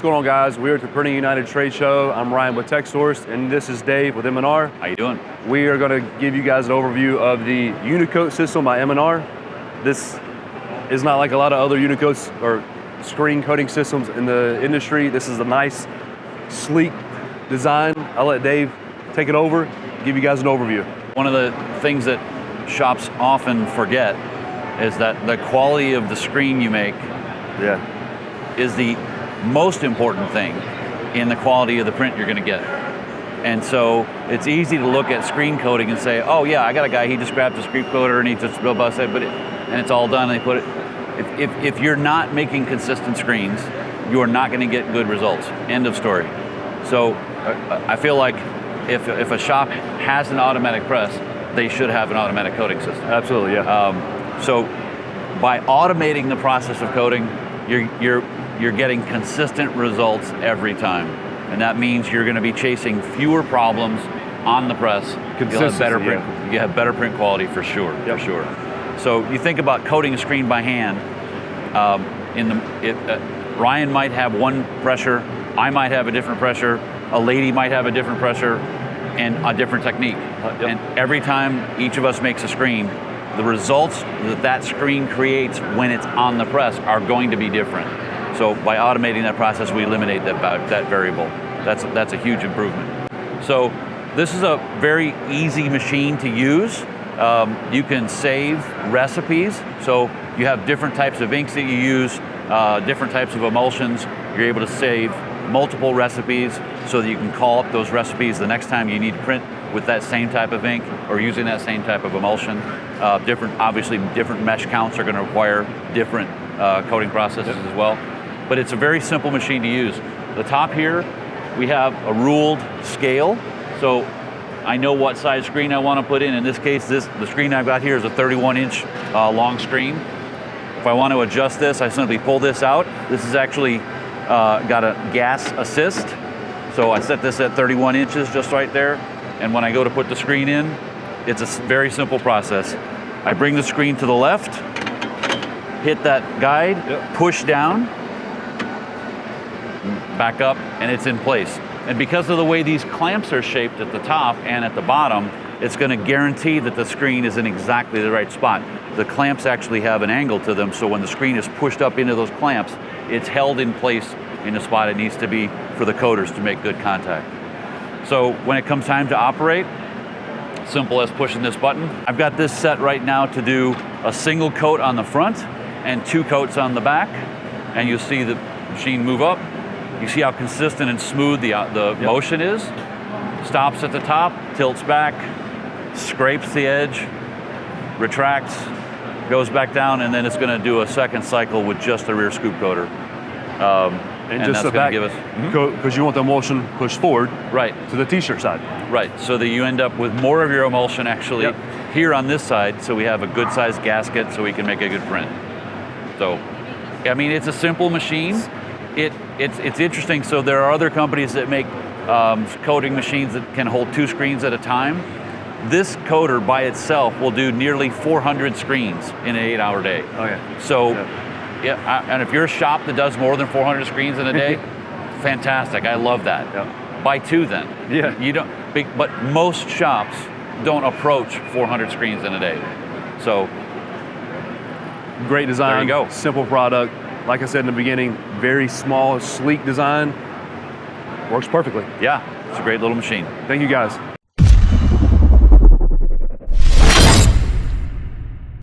going on, guys? We're at the Printing United trade show. I'm Ryan with Texsource, and this is Dave with M&R. How you doing? We are going to give you guys an overview of the Uni-Kote system by M&R. This is not like a lot of other Uni-Kotes or screen coating systems in the industry. This is a nice, sleek design. I'll let Dave take it over, give you guys an overview. One of the things that shops often forget is that the quality of the screen you make is the most important thing in the quality of the print you're going to get. And so it's easy to look at screen coating and say, oh yeah, I got a guy, he just grabbed a screen coater and he just robust it, and it's all done and they put it. If you're not making consistent screens, you're not going to get good results. End of story. So I feel like if a shop has an automatic press, they should have an automatic coating system. Absolutely, yeah. So by automating the process of coating, you're getting consistent results every time. And that means you're going to be chasing fewer problems on the press. You'll have better print, you have better print quality for sure, for sure. So you think about coating a screen by hand, Ryan might have one pressure, I might have a different pressure, a lady might have a different pressure, and a different technique. And every time each of us makes a screen, the results that screen creates when it's on the press are going to be different. So by automating that process, we eliminate that variable. That's a huge improvement. So this is a very easy machine to use. You can save recipes. So you have different types of inks that you use, different types of emulsions. You're able to save multiple recipes so that you can call up those recipes the next time you need to print with that same type of ink or using that same type of emulsion. Obviously different mesh counts are going to require different coating processes as well. But it's a very simple machine to use. The top here, we have a ruled scale. So I know what size screen I want to put in. In this case, the screen I've got here is a 31-inch long screen. If I want to adjust this, I simply pull this out. This is actually got a gas assist. So I set this at 31 inches just right there. And when I go to put the screen in, it's a very simple process. I bring the screen to the left, hit that guide, push down, back up, and it's in place. And because of the way these clamps are shaped at the top and at the bottom, it's going to guarantee that the screen is in exactly the right spot. The clamps actually have an angle to them, so when the screen is pushed up into those clamps, it's held in place in the spot it needs to be for the coaters to make good contact. So when it comes time to operate, simple as pushing this button. I've got this set right now to do a single coat on the front and 2 coats on the back, and you'll see the machine move up. You see how consistent and smooth the motion is. Stops at the top, tilts back, scrapes the edge, retracts, goes back down, and then it's going to do a second cycle with just a rear scoop coater. And just the back, because you want the emulsion pushed forward to the t-shirt side. Right, so that you end up with more of your emulsion actually here on this side, so we have a good sized gasket so we can make a good print. So, I mean, it's a simple machine. It's interesting, so there are other companies that make coating machines that can hold 2 screens at a time. This coater by itself will do nearly 400 screens in an 8-hour day. Okay. So, and if you're a shop that does more than 400 screens in a day, fantastic, I love that. Buy 2 then. Yeah. You don't, but most shops don't approach 400 screens in a day. So, great design, there you go. Simple product. Like I said in the beginning, very small, sleek design. Works perfectly. Yeah, it's a great little machine. Thank you guys.